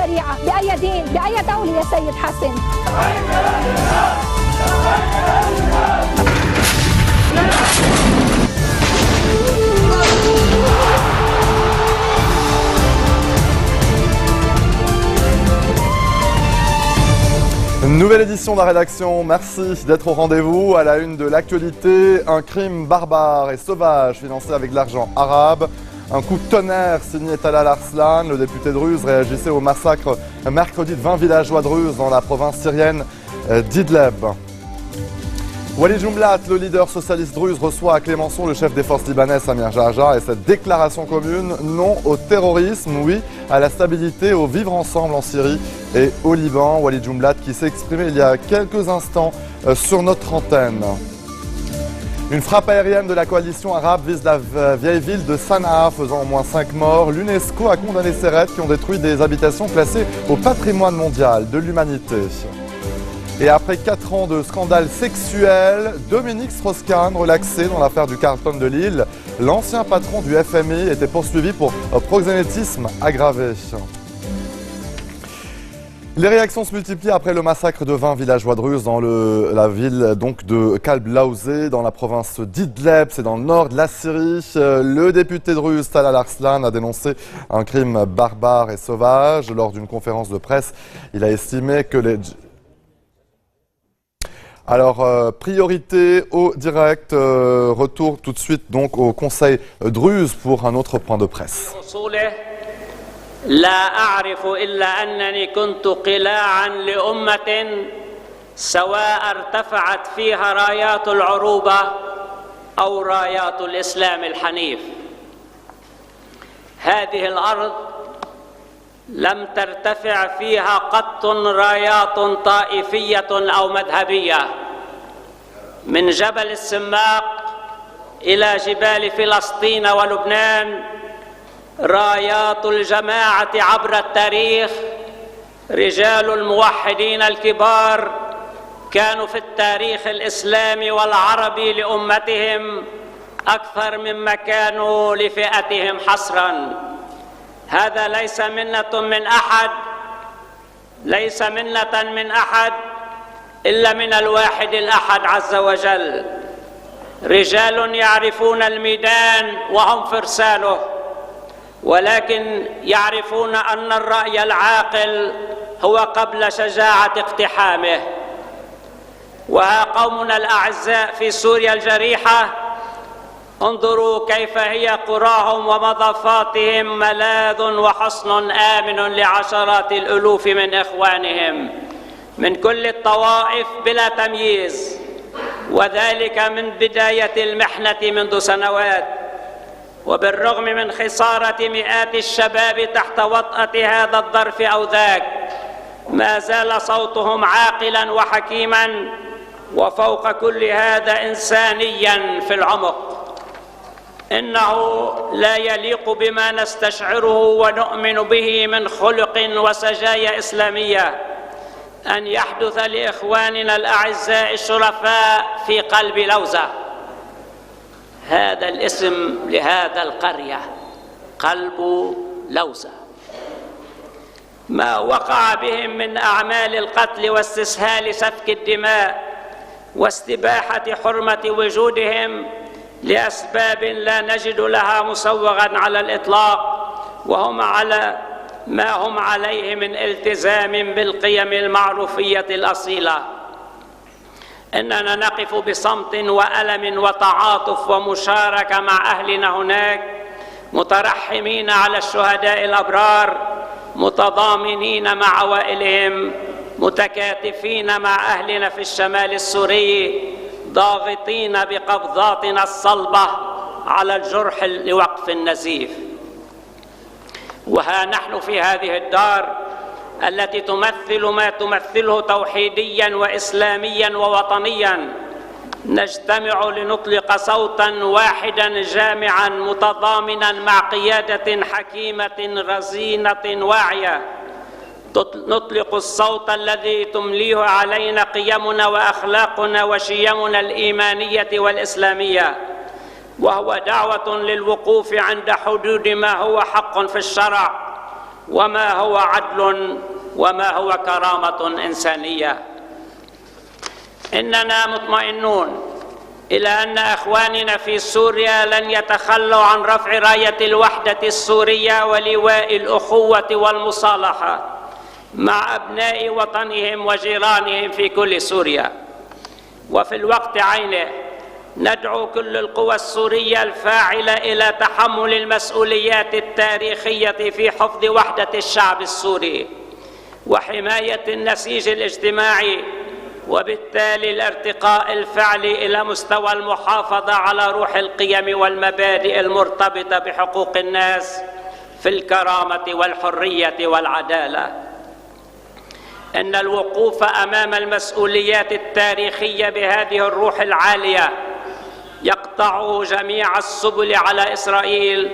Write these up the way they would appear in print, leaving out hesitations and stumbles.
شريعة؟ بأي دين؟ بأي دولة يا سيد حسن؟ Une nouvelle édition de la rédaction, merci d'être au rendez-vous. À la une de l'actualité, un crime barbare et sauvage financé avec de l'argent arabe. Un coup de tonnerre signé Talal Arslan, le député druze réagissait au massacre mercredi de 20 villageois druzes dans la province syrienne d'Idleb. Walid Jumblat, le leader socialiste druze, reçoit à Clémenceau le chef des forces libanaises Samir Jarjar et cette déclaration commune, non au terrorisme, oui à la stabilité, au vivre ensemble en Syrie et au Liban. Walid Jumblat qui s'est exprimé il y a quelques instants sur notre antenne. Une frappe aérienne de la coalition arabe vise la vieille ville de Sanaa, faisant au moins 5 morts. L'UNESCO a condamné ces raids qui ont détruit des habitations classées au patrimoine mondial de l'humanité. Et après 4 ans de scandale sexuel, Dominique Strauss-Kahn relaxé dans l'affaire du Carlton de Lille. L'ancien patron du FMI était poursuivi pour proxénétisme aggravé. Les réactions se multiplient après le massacre de 20 villageois druzes dans la ville donc de Kalb-Laouzé, dans la province d'Idleb, c'est dans le nord de la Syrie. Le député druze Talal Arslan a dénoncé un crime barbare et sauvage. Lors d'une conférence de presse, il a estimé que les... Alors, priorité au direct, retour tout de suite donc au Conseil druze pour un autre point de presse. لا أعرف إلا أنني كنت قلاعا لأمة سواء ارتفعت فيها رايات العروبة أو رايات الإسلام الحنيف. هذه الأرض لم ترتفع فيها قط رايات طائفية أو مذهبية. من جبل السماق إلى جبال فلسطين ولبنان رايات الجماعة عبر التاريخ. رجال الموحدين الكبار كانوا في التاريخ الإسلامي والعربي لأمتهم أكثر مما كانوا لفئتهم حصرا. هذا ليس منة من أحد، ليس منة من أحد إلا من الواحد الأحد عز وجل. رجال يعرفون الميدان وهم فرسانه، ولكن يعرفون أن الرأي العاقل هو قبل شجاعة اقتحامه. وها قومنا الأعزاء في سوريا الجريحة، انظروا كيف هي قراهم ومضافاتهم ملاذ وحصن آمن لعشرات الألوف من إخوانهم من كل الطوائف بلا تمييز، وذلك من بداية المحنة منذ سنوات. وبالرغم من خسارة مئات الشباب تحت وطأة هذا الظرف أو ذاك، ما زال صوتهم عاقلا وحكيما، وفوق كل هذا إنسانيا في العمق. إنه لا يليق بما نستشعره ونؤمن به من خلق وسجايا إسلامية أن يحدث لإخواننا الأعزاء الشرفاء في قلب لوزة. هذا الاسم لهذا القرية، قلب لوزة. ما وقع بهم من أعمال القتل واستسهال سفك الدماء واستباحة حرمة وجودهم لأسباب لا نجد لها مسوغا على الإطلاق، وهم على ما هم عليه من التزام بالقيم المعروفية الأصيلة. إننا نقف بصمت وألم وتعاطف ومشاركة مع أهلنا هناك، مترحمين على الشهداء الأبرار، متضامنين مع عوائلهم، متكاتفين مع أهلنا في الشمال السوري، ضاغطين بقبضاتنا الصلبة على الجرح لوقف النزيف. وها نحن في هذه الدار التي تمثل ما تمثله توحيديا وإسلاميا ووطنيا، نجتمع لنطلق صوتا واحدا جامعا متضامنا مع قيادة حكيمة رزينة واعية، نطلق الصوت الذي تمليه علينا قيمنا وأخلاقنا وشيمنا الإيمانية والإسلامية، وهو دعوة للوقوف عند حدود ما هو حق في الشرع، وما هو عدل وما هو كرامة إنسانية. إننا مطمئنون إلى أن أخواننا في سوريا لن يتخلوا عن رفع راية الوحدة السورية ولواء الأخوة والمصالحة مع أبناء وطنهم وجيرانهم في كل سوريا. وفي الوقت عينه ندعو كل القوى السورية الفاعلة إلى تحمل المسؤوليات التاريخية في حفظ وحدة الشعب السوري وحماية النسيج الاجتماعي، وبالتالي الارتقاء الفعلي إلى مستوى المحافظة على روح القيم والمبادئ المرتبطة بحقوق الناس في الكرامة والحرية والعدالة. إن الوقوف أمام المسؤوليات التاريخية بهذه الروح العالية يقطع جميع السبل على إسرائيل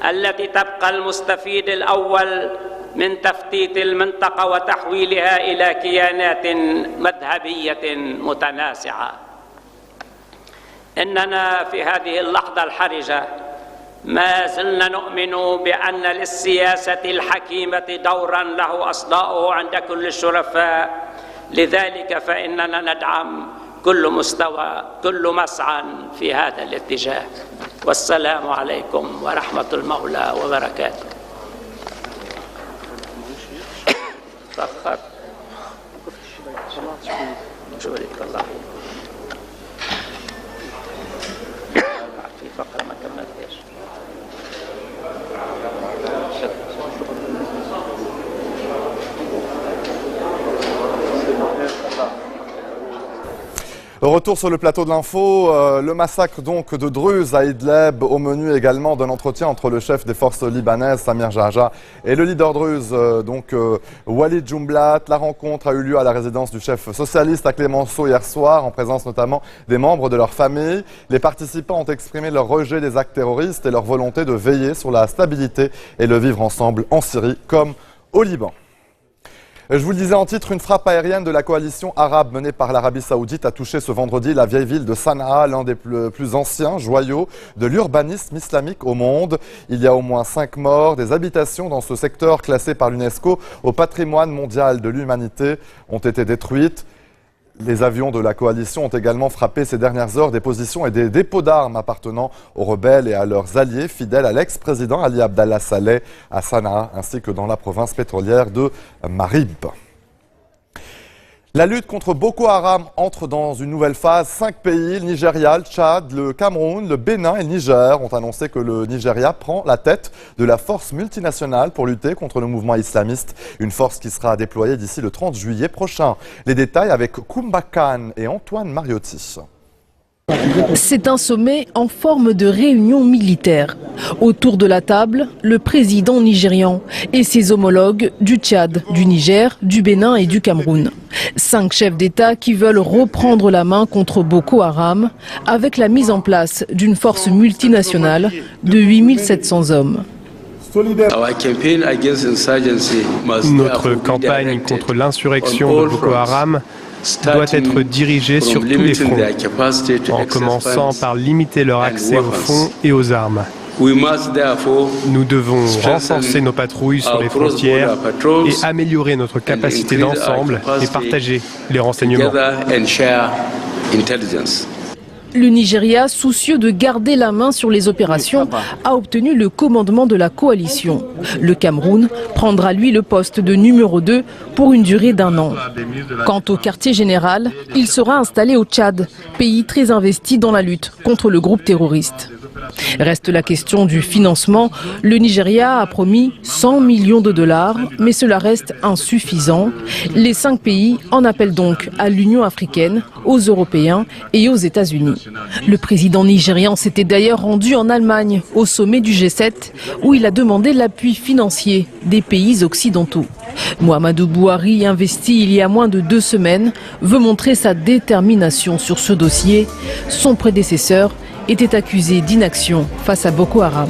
التي تبقى المستفيد الأول من تفتيت المنطقة وتحويلها إلى كيانات مذهبية متنازعة. إننا في هذه اللحظة الحرجة ما زلنا نؤمن بأن للسياسة الحكيمة دورا له أصداؤه عند كل الشرفاء، لذلك فإننا ندعم كل مسعى في هذا الاتجاه. والسلام عليكم ورحمة المولى وبركاته. تأخر شوريك الله في فقرة ما كملتش. Retour sur le plateau de l'info, le massacre donc de Druze à Idlib, au menu également d'un entretien entre le chef des forces libanaises Samir Jarja et le leader druze Walid Jumblat. La rencontre a eu lieu à la résidence du chef socialiste à Clémenceau hier soir, en présence notamment des membres de leur famille. Les participants ont exprimé leur rejet des actes terroristes et leur volonté de veiller sur la stabilité et le vivre ensemble en Syrie comme au Liban. Je vous le disais en titre, une frappe aérienne de la coalition arabe menée par l'Arabie Saoudite a touché ce vendredi la vieille ville de Sanaa, l'un des plus anciens joyaux de l'urbanisme islamique au monde. Il y a au moins 5 morts. Des habitations dans ce secteur classé par l'UNESCO au patrimoine mondial de l'humanité ont été détruites. Les avions de la coalition ont également frappé ces dernières heures des positions et des dépôts d'armes appartenant aux rebelles et à leurs alliés fidèles à l'ex-président Ali Abdallah Saleh à Sanaa, ainsi que dans la province pétrolière de Marib. La lutte contre Boko Haram entre dans une nouvelle phase. 5 pays, le Nigeria, le Tchad, le Cameroun, le Bénin et le Niger, ont annoncé que le Nigeria prend la tête de la force multinationale pour lutter contre le mouvement islamiste. Une force qui sera déployée d'ici le 30 juillet prochain. Les détails avec Koumba Khan et Antoine Mariotti. C'est un sommet en forme de réunion militaire. Autour de la table, le président nigérian et ses homologues du Tchad, du Niger, du Bénin et du Cameroun. 5 chefs d'État qui veulent reprendre la main contre Boko Haram avec la mise en place d'une force multinationale de 8700 hommes. Notre campagne contre l'insurrection de Boko Haram doit être dirigée sur tous les fronts, en commençant par limiter leur accès aux fonds et aux armes. Nous devons renforcer nos patrouilles sur les frontières et améliorer notre capacité d'ensemble et partager les renseignements. Le Nigeria, soucieux de garder la main sur les opérations, a obtenu le commandement de la coalition. Le Cameroun prendra lui le poste de numéro 2 pour une durée d'1 an. Quant au quartier général, il sera installé au Tchad, pays très investi dans la lutte contre le groupe terroriste. Reste la question du financement. Le Nigeria a promis 100 millions de dollars, mais cela reste insuffisant. Les 5 pays en appellent donc à l'Union africaine, aux Européens et aux États-Unis. Le président nigérian s'était d'ailleurs rendu en Allemagne, au sommet du G7, où il a demandé l'appui financier des pays occidentaux. Muhammadu Buhari, investi il y a moins de 2 semaines, veut montrer sa détermination sur ce dossier. Son prédécesseur était accusé d'inaction face à Boko Haram.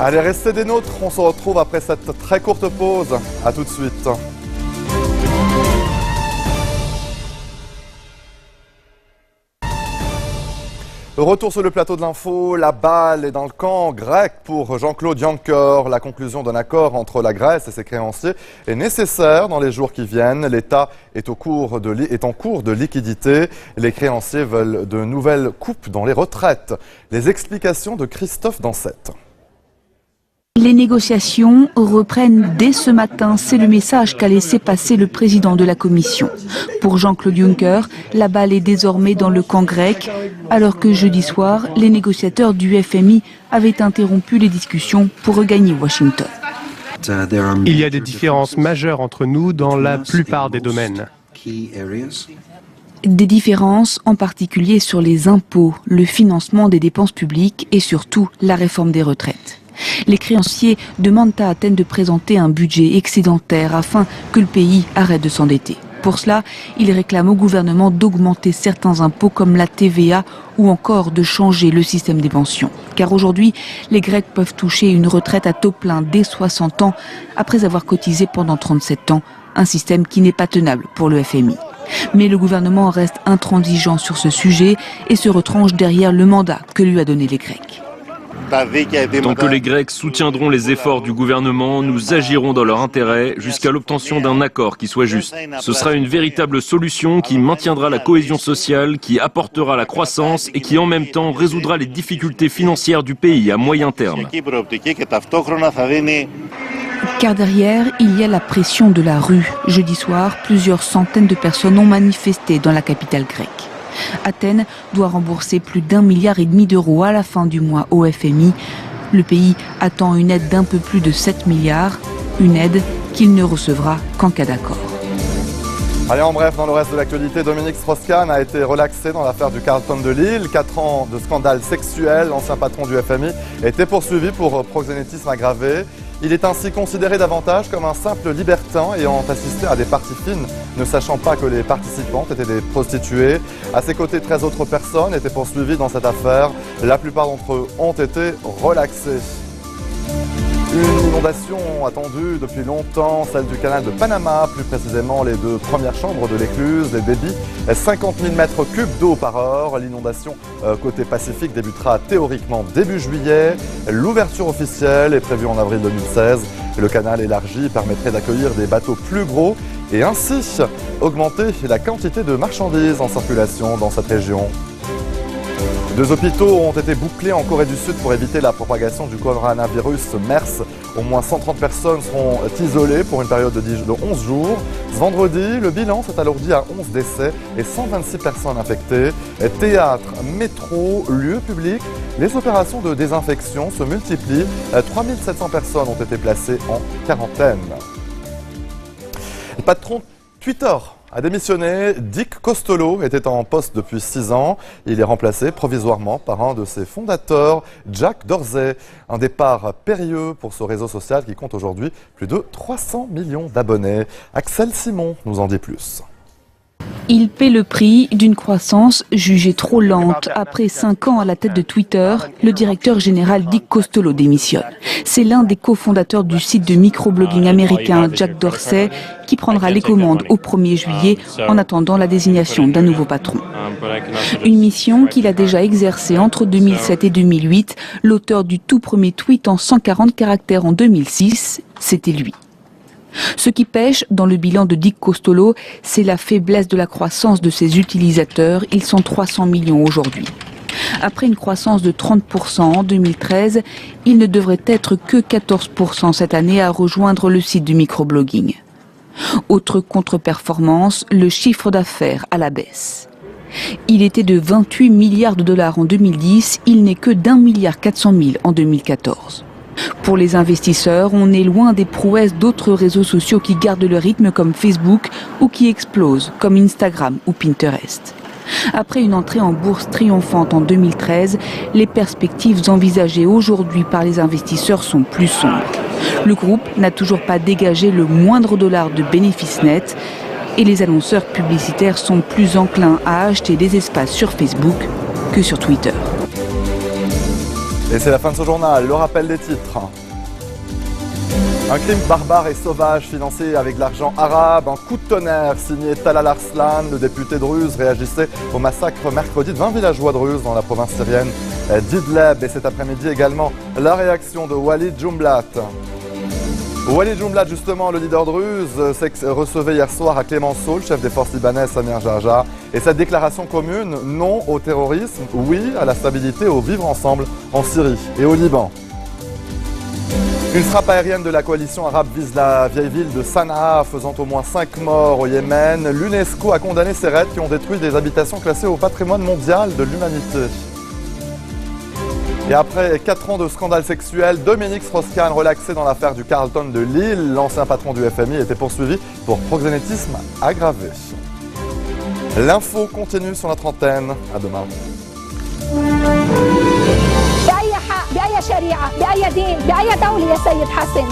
Allez, restez des nôtres, on se retrouve après cette très courte pause. A tout de suite. Retour sur le plateau de l'info, la balle est dans le camp grec pour Jean-Claude Juncker. La conclusion d'un accord entre la Grèce et ses créanciers est nécessaire dans les jours qui viennent. L'État est en cours de liquidité. Les créanciers veulent de nouvelles coupes dans les retraites. Les explications de Christophe Dansette. Les négociations reprennent dès ce matin, c'est le message qu'a laissé passer le président de la Commission. Pour Jean-Claude Juncker, la balle est désormais dans le camp grec, alors que jeudi soir, les négociateurs du FMI avaient interrompu les discussions pour regagner Washington. Il y a des différences majeures entre nous dans la plupart des domaines. Des différences en particulier sur les impôts, le financement des dépenses publiques et surtout la réforme des retraites. Les créanciers demandent à Athènes de présenter un budget excédentaire afin que le pays arrête de s'endetter. Pour cela, ils réclament au gouvernement d'augmenter certains impôts comme la TVA ou encore de changer le système des pensions. Car aujourd'hui, les Grecs peuvent toucher une retraite à taux plein dès 60 ans après avoir cotisé pendant 37 ans, un système qui n'est pas tenable pour le FMI. Mais le gouvernement reste intransigeant sur ce sujet et se retranche derrière le mandat que lui a donné les Grecs. Tant que les Grecs soutiendront les efforts du gouvernement, nous agirons dans leur intérêt jusqu'à l'obtention d'un accord qui soit juste. Ce sera une véritable solution qui maintiendra la cohésion sociale, qui apportera la croissance et qui en même temps résoudra les difficultés financières du pays à moyen terme. Car derrière, il y a la pression de la rue. Jeudi soir, plusieurs centaines de personnes ont manifesté dans la capitale grecque. Athènes doit rembourser plus d'1,5 milliard d'euros à la fin du mois au FMI. Le pays attend une aide d'un peu plus de 7 milliards, une aide qu'il ne recevra qu'en cas d'accord. Allez, en bref, dans le reste de l'actualité, Dominique Strauss-Kahn a été relaxé dans l'affaire du Carlton de Lille. 4 ans de scandale sexuel. L'ancien patron du FMI a été poursuivi pour proxénétisme aggravé. Il est ainsi considéré davantage comme un simple libertin ayant assisté à des parties fines, ne sachant pas que les participantes étaient des prostituées. À ses côtés, 13 autres personnes étaient poursuivies dans cette affaire. La plupart d'entre eux ont été relaxés. Une inondation attendue depuis longtemps, celle du canal de Panama, plus précisément les 2 premières chambres de l'écluse. Les débits, 50 000 mètres cubes d'eau par heure. L'inondation côté Pacifique débutera théoriquement début juillet. L'ouverture officielle est prévue en avril 2016. Le canal élargi permettrait d'accueillir des bateaux plus gros et ainsi augmenter la quantité de marchandises en circulation dans cette région. 2 hôpitaux ont été bouclés en Corée du Sud pour éviter la propagation du coronavirus MERS. Au moins 130 personnes seront isolées pour une période de 11 jours. Ce vendredi, le bilan s'est alourdi à 11 décès et 126 personnes infectées. Théâtre, métro, lieux publics, les opérations de désinfection se multiplient. 3700 personnes ont été placées en quarantaine. Le patron Twitter a démissionné. Dick Costolo était en poste depuis 6 ans. Il est remplacé provisoirement par un de ses fondateurs, Jack Dorsey. Un départ périlleux pour ce réseau social qui compte aujourd'hui plus de 300 millions d'abonnés. Axel Simon nous en dit plus. Il paie le prix d'une croissance jugée trop lente. Après 5 ans à la tête de Twitter, le directeur général Dick Costolo démissionne. C'est l'un des cofondateurs du site de microblogging américain Jack Dorsey qui prendra les commandes au 1er juillet en attendant la désignation d'un nouveau patron. Une mission qu'il a déjà exercée entre 2007 et 2008. L'auteur du tout premier tweet en 140 caractères en 2006, c'était lui. Ce qui pêche dans le bilan de Dick Costolo, c'est la faiblesse de la croissance de ses utilisateurs. Ils sont 300 millions aujourd'hui. Après une croissance de 30% en 2013, il ne devrait être que 14% cette année à rejoindre le site du microblogging. Autre contre-performance, le chiffre d'affaires à la baisse. Il était de 28 milliards de dollars en 2010, il n'est que d'1,4 milliard en 2014. Pour les investisseurs, on est loin des prouesses d'autres réseaux sociaux qui gardent le rythme comme Facebook ou qui explosent comme Instagram ou Pinterest. Après une entrée en bourse triomphante en 2013, les perspectives envisagées aujourd'hui par les investisseurs sont plus sombres. Le groupe n'a toujours pas dégagé le moindre dollar de bénéfices nets et les annonceurs publicitaires sont plus enclins à acheter des espaces sur Facebook que sur Twitter. Et c'est la fin de ce journal, le rappel des titres. Un crime barbare et sauvage financé avec de l'argent arabe, un coup de tonnerre signé Talal Arslan, le député druze, réagissait au massacre mercredi de 20 villageois druzes dans la province syrienne d'Idleb. Et cet après-midi également, la réaction de Walid Jumblat. Walid Jumblat, justement, le leader druze, recevait hier soir à Clémenceau, le chef des forces libanaises Samir Jarjar. Et cette déclaration commune, non au terrorisme, oui à la stabilité, au vivre ensemble en Syrie et au Liban. Une frappe aérienne de la coalition arabe vise la vieille ville de Sanaa, faisant au moins 5 morts au Yémen. L'UNESCO a condamné ces raids qui ont détruit des habitations classées au patrimoine mondial de l'humanité. Et après 4 ans de scandale sexuel, Dominique Strauss-Kahn relaxé dans l'affaire du Carlton de Lille. L'ancien patron du FMI était poursuivi pour proxénétisme aggravé. L'info continue sur notre antenne. À demain. بأي حق بأي شريعة بأي دين بأي دولة يا سيد حسن